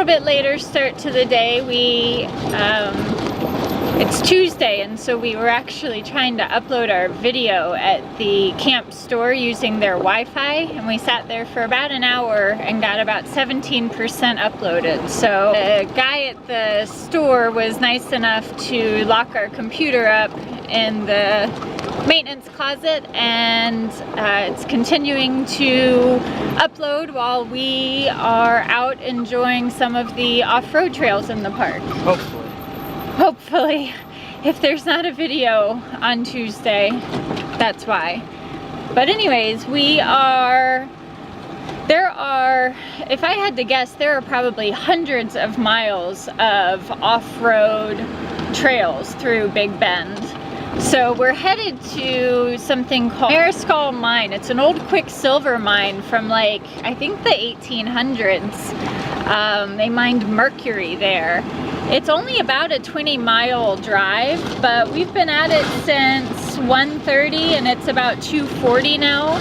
bit later start to the day. It's Tuesday, and so we were actually trying to upload our video at the camp store using their Wi-Fi, and we sat there for about an hour and got about 17% uploaded. So the guy at the store was nice enough to lock our computer up in the maintenance closet, and it's continuing to upload while we are out enjoying some of the off-road trails in the park. Hopefully, if there's not a video on Tuesday, that's why. But anyways, there are, if I had to guess, there are probably hundreds of miles of off-road trails through Big Bend. So we're headed to something called Mariscal Mine. It's an old quicksilver mine from, like, I think the 1800s. They mined mercury there. It's only about a 20-mile drive, but we've been at it since 1:30 and it's about 2:40 now.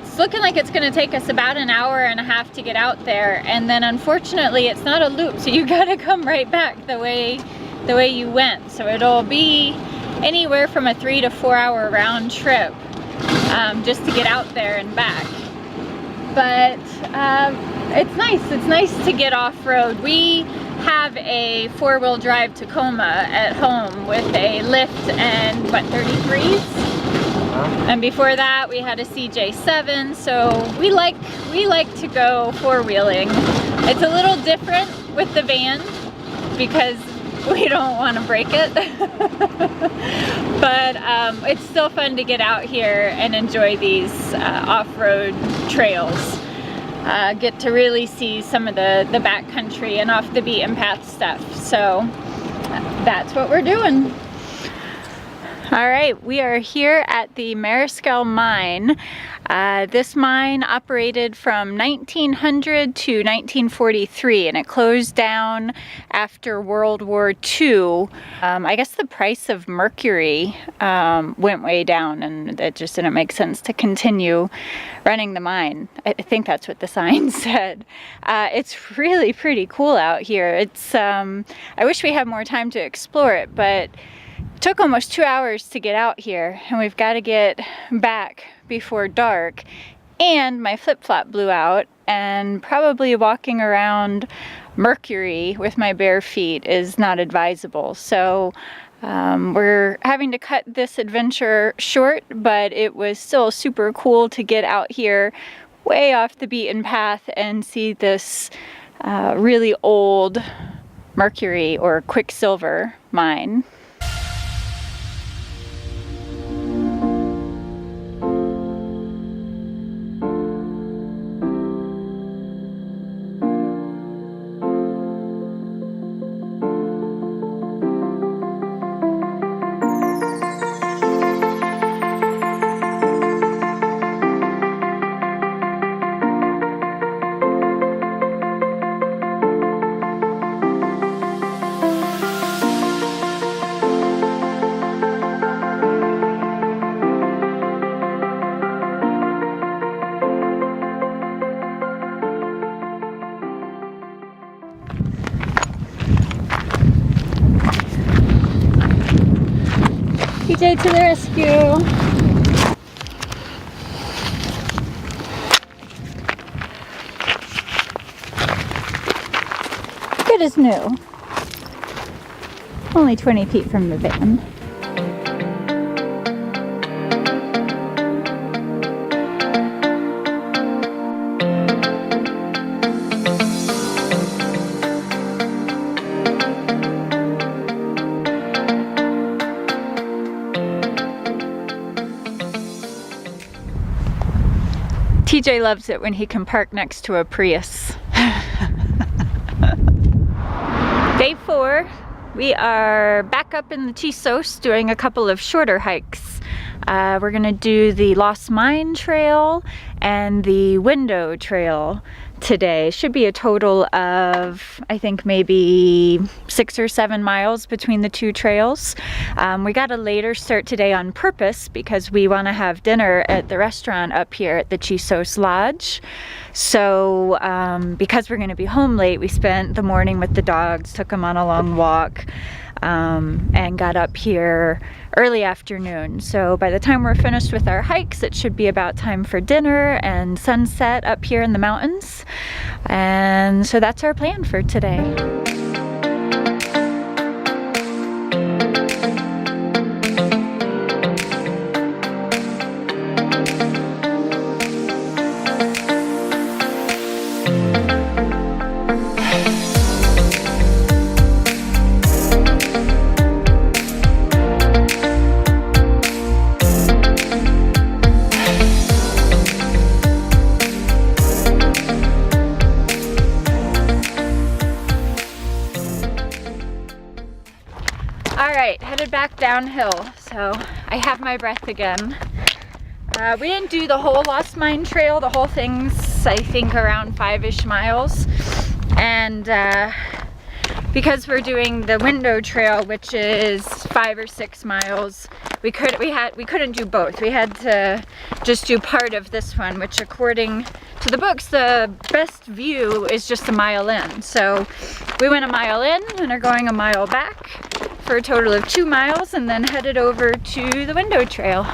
It's looking like it's gonna take us about an hour and a half to get out there, and then unfortunately it's not a loop, so you gotta come right back the way you went. So it'll be anywhere from a 3 to 4 hour round trip just to get out there and back. But it's nice to get off-road. We have a 4-wheel drive Tacoma at home with a lift and what, 33s? And before that we had a CJ7, so we like to go four-wheeling. It's a little different with the van because we don't want to break it. But it's still fun to get out here and enjoy these off-road trails. Get to really see some of the backcountry and off the beaten path stuff. So that's what we're doing. All right, we are here at the Mariscal Mine. This mine operated from 1900 to 1943, and it closed down after World War II. I guess the price of mercury went way down, and it just didn't make sense to continue running the mine. I think that's what the sign said. It's really pretty cool out here. It's I wish we had more time to explore it, but it took almost 2 hours to get out here, and we've got to get back before dark. And my flip-flop blew out, and probably walking around mercury with my bare feet is not advisable. So we're having to cut this adventure short, but it was still super cool to get out here way off the beaten path and see this really old mercury or quicksilver mine. TJ to the rescue. Good as new. Only 20 feet from the van. TJ loves it when he can park next to a Prius. Day 4, we are back up in the Chisos doing a couple of shorter hikes. We're gonna do the Lost Mine Trail and the Window Trail today. Should be a total of, I think, maybe 6 or 7 miles between the two trails. We got a later start today on purpose because we want to have dinner at the restaurant up here at the Chisos Lodge. So because we're going to be home late, we spent the morning with the dogs, took them on a long walk, and got up here early afternoon. So by the time we're finished with our hikes, it should be about time for dinner and sunset up here in the mountains. And so that's our plan for today. Alright, headed back downhill, so I have my breath again. We didn't do the whole Lost Mine trail, the whole thing's I think around 5-ish miles. And because we're doing the window trail, which is 5 or 6 miles, we couldn't do both. We had to just do part of this one, which according to the books, the best view is just a mile in. So we went a mile in and are going a mile back for a total of 2 miles, and then headed over to the window trail.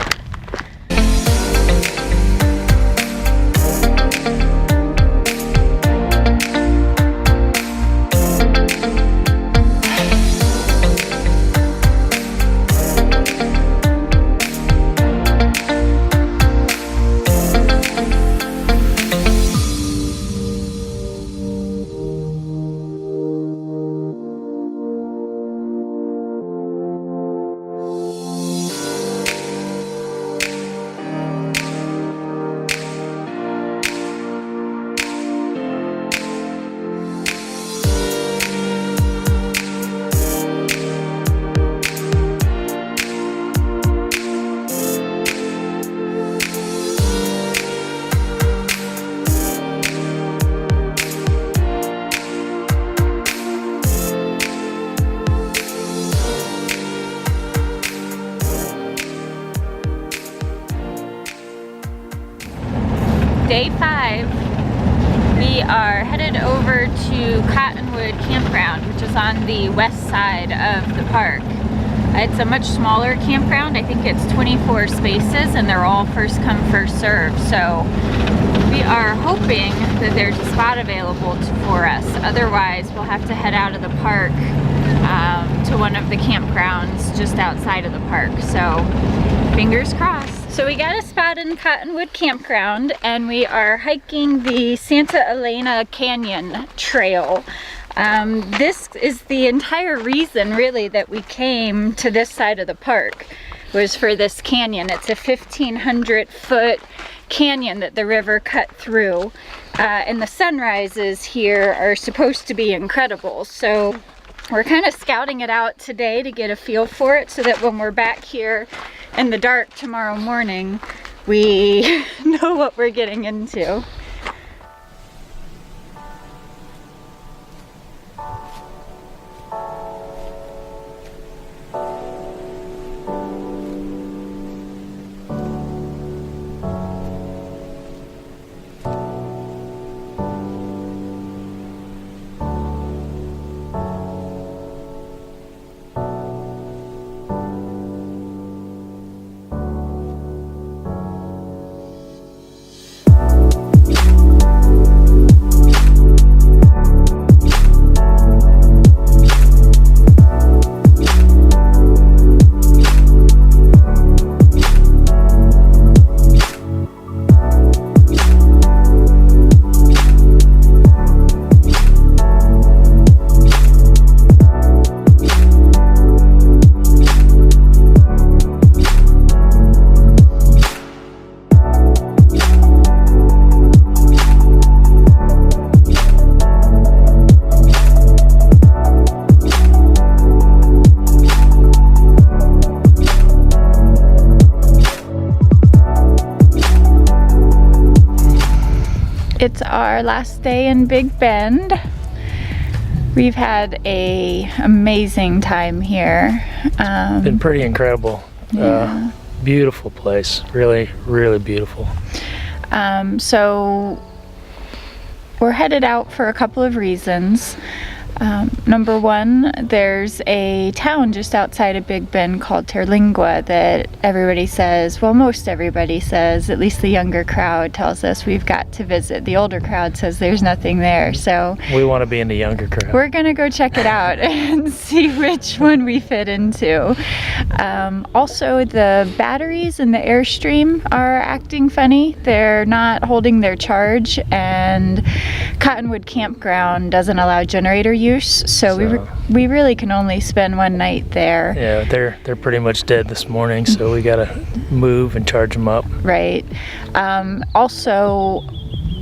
Day 5, we are headed over to Cottonwood Campground, which is on the west side of the park. It's a much smaller campground. I think it's 24 spaces, and they're all first come, first serve. So we are hoping that there's a spot available for us. Otherwise, we'll have to head out of the park to one of the campgrounds just outside of the park. So fingers crossed. So we got a spot in Cottonwood Campground, and we are hiking the Santa Elana Canyon trail. This is the entire reason really that we came to this side of the park, was for this canyon. It's a 1,500 foot canyon that the river cut through, and the sunrises here are supposed to be incredible. So we're kind of scouting it out today to get a feel for it, so that when we're back here in the dark tomorrow morning, we know what we're getting into. It's our last day in Big Bend. We've had an amazing time here. Been pretty incredible. Yeah. Beautiful place, really, really beautiful. So we're headed out for a couple of reasons. Number one, there's a town just outside of Big Bend called Terlingua that everybody says, well, most everybody says, at least the younger crowd tells us we've got to visit. The older crowd says there's nothing there, so we want to be in the younger crowd. We're gonna go check it out and see which one we fit into. Also, the batteries in the Airstream are acting funny. They're not holding their charge, and Cottonwood Campground doesn't allow generator use, so we really can only spend one night there. Yeah, they're pretty much dead this morning, so we gotta move and charge them up. Right. Also,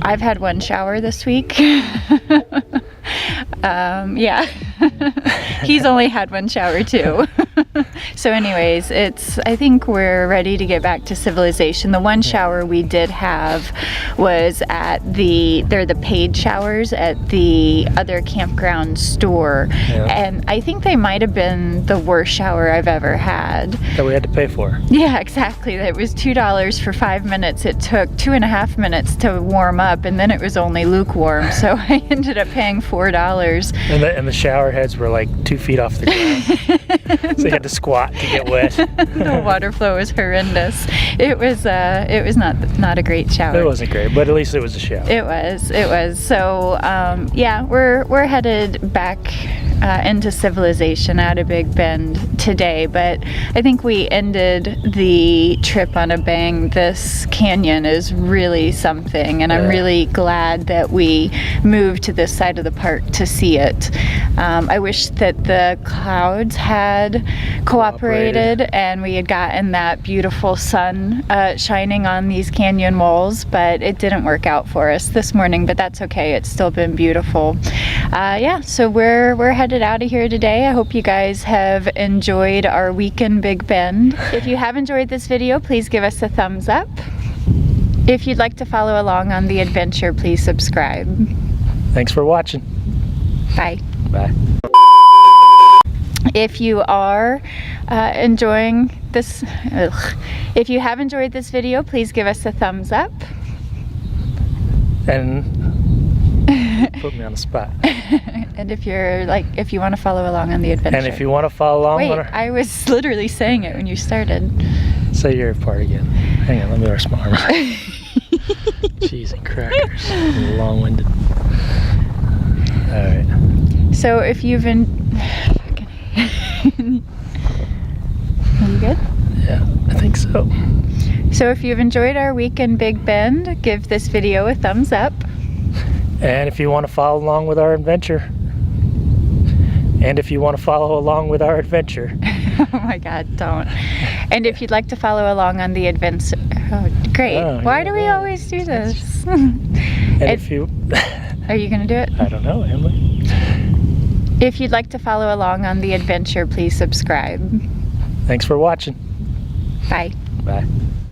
I've had one shower this week. Yeah. He's only had one shower too. So anyways, I think we're ready to get back to civilization. The one shower we did have was at they're the paid showers at the other campground store. Yeah. And I think they might have been the worst shower I've ever had. That we had to pay for. Yeah, exactly. It was $2 for 5 minutes. It took 2.5 minutes to warm up, and then it was only lukewarm. So I ended up paying $4. And the shower heads were like 2 feet off the ground. So you had to squat to get wet. The water flow was horrendous. It was not a great shower. It wasn't great, but at least it was a shower. It was. So yeah, we're headed back into civilization out of Big Bend today, but I think we ended the trip on a bang. This canyon is really something, and I'm really glad that we moved to this side of the park to see it. I wish that the clouds had cooperated and we had gotten that beautiful sun shining on these canyon walls, but it didn't work out for us this morning, but that's okay. It's still been beautiful. Yeah, so we're headed out of here today. I hope you guys have enjoyed our week in Big Bend. If you have enjoyed this video, please give us a thumbs up. If you'd like to follow along on the adventure, please subscribe. Thanks for watching. Bye. Bye. If you are enjoying this, if you have enjoyed this video, please give us a thumbs up. And put me on the spot. And if you want to follow along on the adventure. And if you want to follow along. Wait, I was literally saying it when you started. Say your part again. Hang on, let me rest my arm out. Cheese and crackers. Long-winded. Alright. So if you've been... Are you good? Yeah, I think so. So if you've enjoyed our week in Big Bend, give this video a thumbs up. And if you want to follow along with our adventure. Oh my God, don't. And if you'd like to follow along on the adventure. Oh, great. Why do we always do this? And if you... Are you going to do it? I don't know, Emily. If you'd like to follow along on the adventure, please subscribe. Thanks for watching. Bye. Bye.